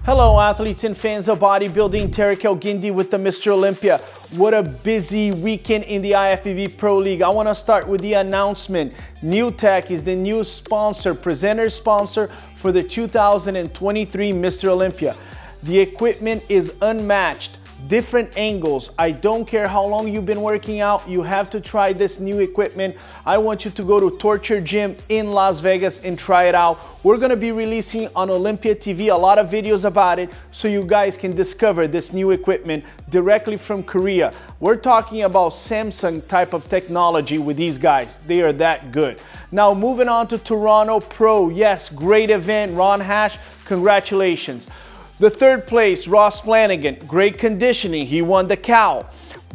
Hello athletes and fans of bodybuilding, Tarek Elguindi with the Mr. Olympia. What a busy weekend in the IFBB Pro League. I want to start with the announcement. New Tech is the new sponsor, presenter sponsor for the 2023 Mr. Olympia. The equipment is unmatched. Different angles. I don't care how long you've been working out, you have to try this new equipment. I want you to go to Torture Gym in Las Vegas and try it out. We're going to be releasing on Olympia TV a lot of videos about it so you guys can discover this new equipment directly from Korea. We're talking about Samsung type of technology with these guys. They are that good. Now moving on to Toronto Pro. Yes, great event. Ron Hash, congratulations. The third place, Ross Flanigan, great conditioning. He won the cow.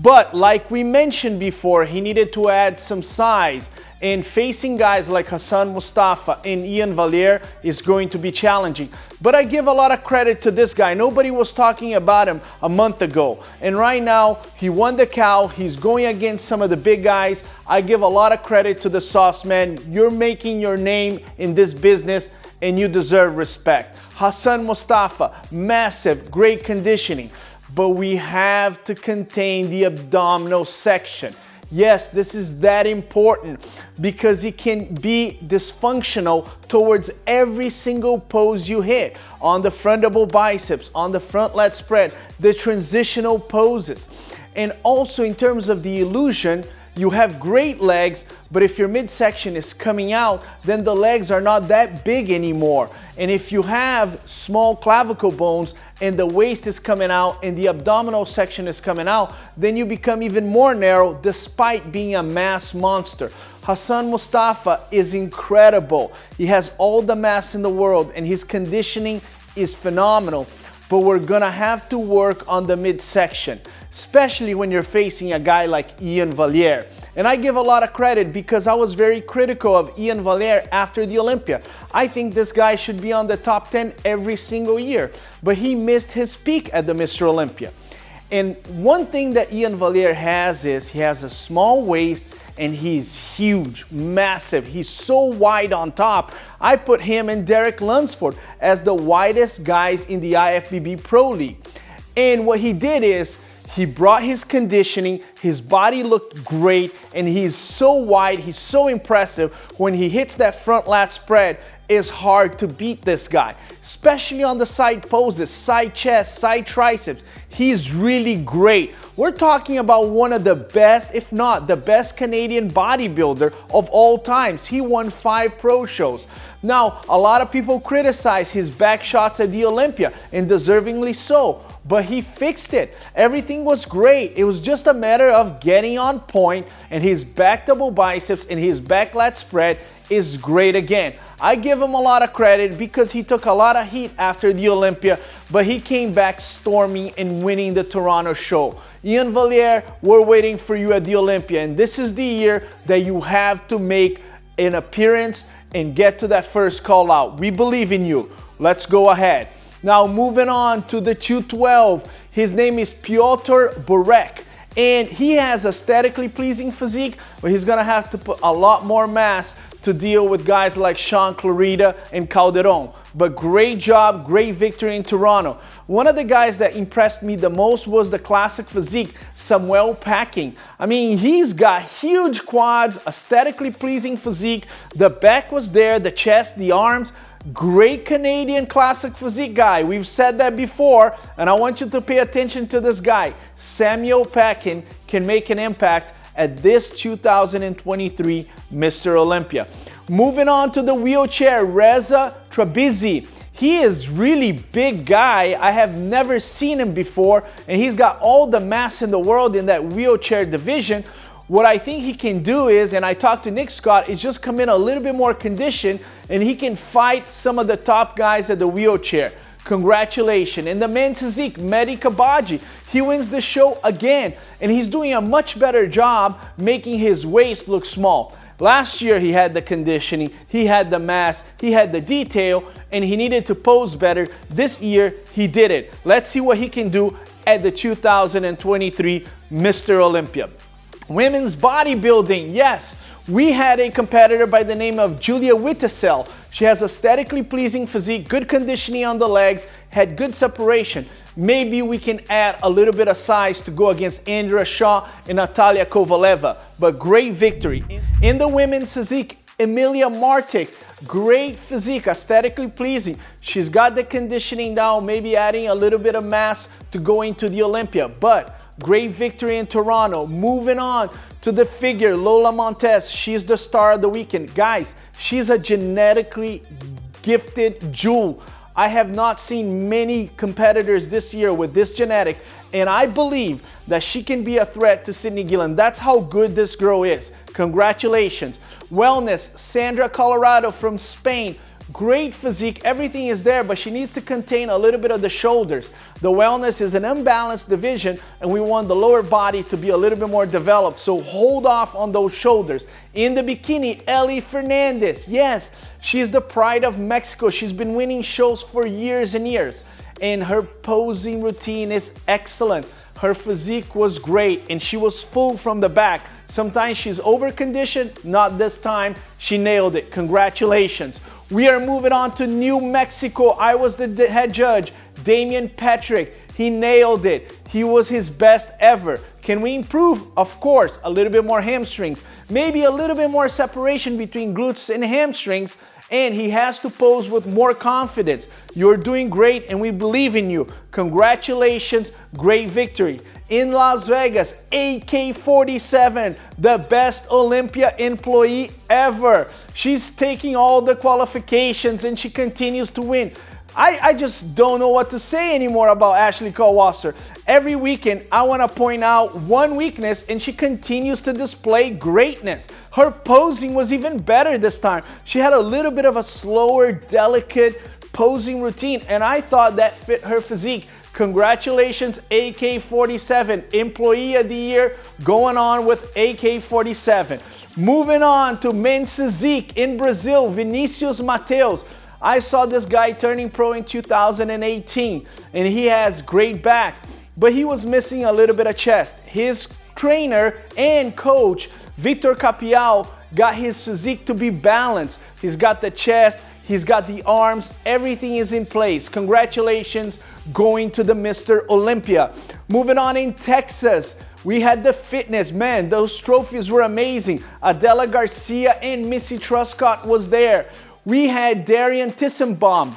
But like we mentioned before, he needed to add some size. And facing guys like Hassan, Mustafa, and Iain Valliere is going to be challenging. But I give a lot of credit to this guy. Nobody was talking about him a month ago. And right now, he won the cow. He's going against some of the big guys. I give a lot of credit to the sauce man. You're making your name in this business and you deserve respect. Hassan Mustafa, massive, great conditioning, but we have to contain the abdominal section. Yes, this is that important because it can be dysfunctional towards every single pose you hit. On the front double biceps, on the front lat spread, the transitional poses. And also in terms of the illusion, you have great legs, but if your midsection is coming out, then the legs are not that big anymore. And if you have small clavicle bones and the waist is coming out and the abdominal section is coming out, then you become even more narrow despite being a mass monster. Hassan Mustafa is incredible. He has all the mass in the world and his conditioning is phenomenal. But we're gonna have to work on the midsection, especially when you're facing a guy like Iain Valliere. And I give a lot of credit because I was very critical of Iain Valliere after the Olympia. I think this guy should be on the top 10 every single year, but he missed his peak at the Mr. Olympia. And one thing that Iain Valliere has is he has a small waist and he's huge, massive. He's so wide on top. I put him and Derek Lunsford as the widest guys in the IFBB Pro League. And what he did is he brought his conditioning, his body looked great, and he's so wide, he's so impressive. When he hits that front lat spread, it's hard to beat this guy, especially on the side poses, side chest, side triceps. He's really great. We're talking about one of the best, if not the best Canadian bodybuilder of all times. He won 5 pro shows. Now, a lot of people criticize his back shots at the Olympia, and deservingly so, but he fixed it. Everything was great. It was just a matter of getting on point, and his back double biceps and his back lat spread is great again. I give him a lot of credit because he took a lot of heat after the Olympia, but he came back storming and winning the Toronto show. Iain Valliere, we're waiting for you at the Olympia, and this is the year that you have to make an appearance and get to that first call out. We believe in you. Let's go ahead. Now moving on to the 212. His name is Piotr Burek. And he has aesthetically pleasing physique, but he's gonna have to put a lot more mass to deal with guys like Sean Clarida and Calderon. But great job, great victory in Toronto. One of the guys that impressed me the most was the classic physique, Samuel Packing. I mean, he's got huge quads, aesthetically pleasing physique. The back was there, the chest, the arms. Great Canadian classic physique guy. We've said that before, and I want you to pay attention to this guy. Samuel Packing can make an impact at this 2023 Mr. Olympia. Moving on to the wheelchair, Reza Trabizi. He is really big guy. I have never seen him before, and he's got all the mass in the world in that wheelchair division. What I think he can do is, and I talked to Nick Scott, is just come in a little bit more conditioned and he can fight some of the top guys at the wheelchair. Congratulations. And the men's physique, Mehdi Kabaji, he wins the show again, and he's doing a much better job making his waist look small. Last year he had the conditioning, he had the mass, he had the detail, and he needed to pose better. This year he did it. Let's see what he can do at the 2023 Mr. Olympia. Women's bodybuilding, yes. We had a competitor by the name of Julia Wittisell. She has aesthetically pleasing physique, good conditioning on the legs, had good separation. Maybe we can add a little bit of size to go against Andrea Shaw and Natalia Kovaleva, but great victory. In the women's physique, Emilia Martic, great physique, aesthetically pleasing. She's got the conditioning down, maybe adding a little bit of mass to go into the Olympia, but great victory in Toronto. Moving on to the figure, Lola Montez, she's the star of the weekend. Guys, she's a genetically gifted jewel. I have not seen many competitors this year with this genetic, and I believe that she can be a threat to Sydney Gillen. That's how good this girl is. Congratulations. Wellness, Sandra Colorado from Spain. Great physique, everything is there, but she needs to contain a little bit of the shoulders. The wellness is an unbalanced division, and we want the lower body to be a little bit more developed, so hold off on those shoulders. In the bikini, Ellie Fernandez. Yes, she's the pride of Mexico. She's been winning shows for years and years, and her posing routine is excellent. Her physique was great, and she was full from the back. Sometimes she's over-conditioned, not this time. She nailed it. Congratulations. We are moving on to New Mexico. I was the head judge, Damian Patrick. He nailed it. He was his best ever. Can we improve? Of course, a little bit more hamstrings, maybe a little bit more separation between glutes and hamstrings, and he has to pose with more confidence. You're doing great, and we believe in you. Congratulations, great victory. In Las Vegas, AK-47, the best Olympia employee ever. She's taking all the qualifications, and she continues to win. I just don't know what to say anymore about Ashley Kowalser. Every weekend, I want to point out one weakness, and she continues to display greatness. Her posing was even better this time. She had a little bit of a slower, delicate posing routine, and I thought that fit her physique. Congratulations, AK-47, Employee of the Year, going on with AK-47. Moving on to men's physique in Brazil, Vinicius Mateus. I saw this guy turning pro in 2018, and he has great back, but he was missing a little bit of chest. His trainer and coach, Victor Capial, got his physique to be balanced. He's got the chest, he's got the arms, everything is in place. Congratulations, going to the Mr. Olympia. Moving on in Texas, we had the fitness. Man, those trophies were amazing. Adela Garcia and Missy Truscott was there. We had Darian Tissenbaum.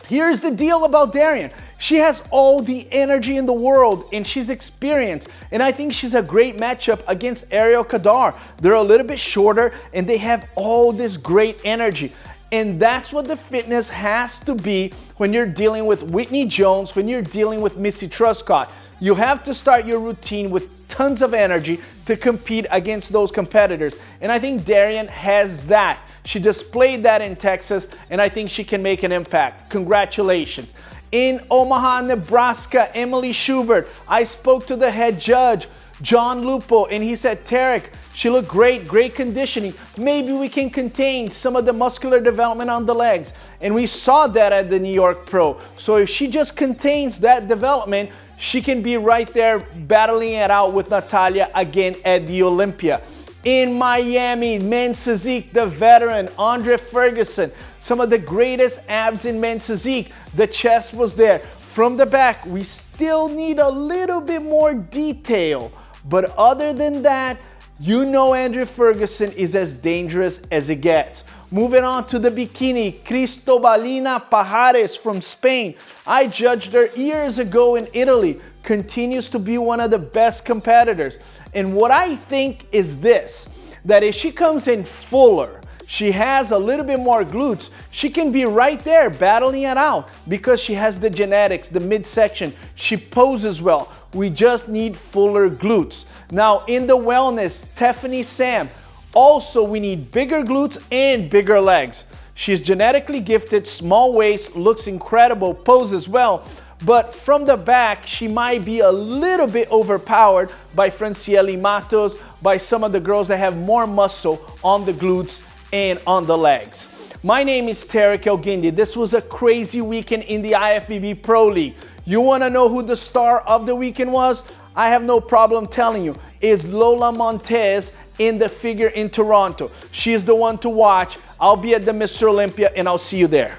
Here's the deal about Darian. She has all the energy in the world, and she's experienced. And I think she's a great matchup against Ariel Kadar. They're a little bit shorter, and they have all this great energy. And that's what the fitness has to be when you're dealing with Whitney Jones, when you're dealing with Missy Truscott. You have to start your routine with tons of energy to compete against those competitors. And I think Darian has that. She displayed that in Texas, and I think she can make an impact. Congratulations. In Omaha, Nebraska, Emily Schubert, I spoke to the head judge, John Lupo, and he said, Tarek, she looked great, great conditioning. Maybe we can contain some of the muscular development on the legs. And we saw that at the New York Pro. So if she just contains that development, she can be right there battling it out with Natalia again at the Olympia. In Miami, men's physique, the veteran, Andre Ferguson, some of the greatest abs in men's physique. The chest was there. From the back, we still need a little bit more detail. But other than that, you know Andre Ferguson is as dangerous as it gets. Moving on to the bikini, Cristobalina Pajares from Spain. I judged her years ago in Italy. Continues to be one of the best competitors. And what I think is this, that if she comes in fuller, she has a little bit more glutes, she can be right there battling it out because she has the genetics, the midsection. She poses well. We just need fuller glutes. Now in the wellness, Stephanie Sam. Also, we need bigger glutes and bigger legs. She's genetically gifted, small waist, looks incredible, poses well, but from the back, she might be a little bit overpowered by Franciele Matos, by some of the girls that have more muscle on the glutes and on the legs. My name is Tarek Elguindi. This was a crazy weekend in the IFBB Pro League. You want to know who the star of the weekend was? I have no problem telling you, is Lola Montez in the figure in Toronto. She's the one to watch. I'll be at the Mr. Olympia and I'll see you there.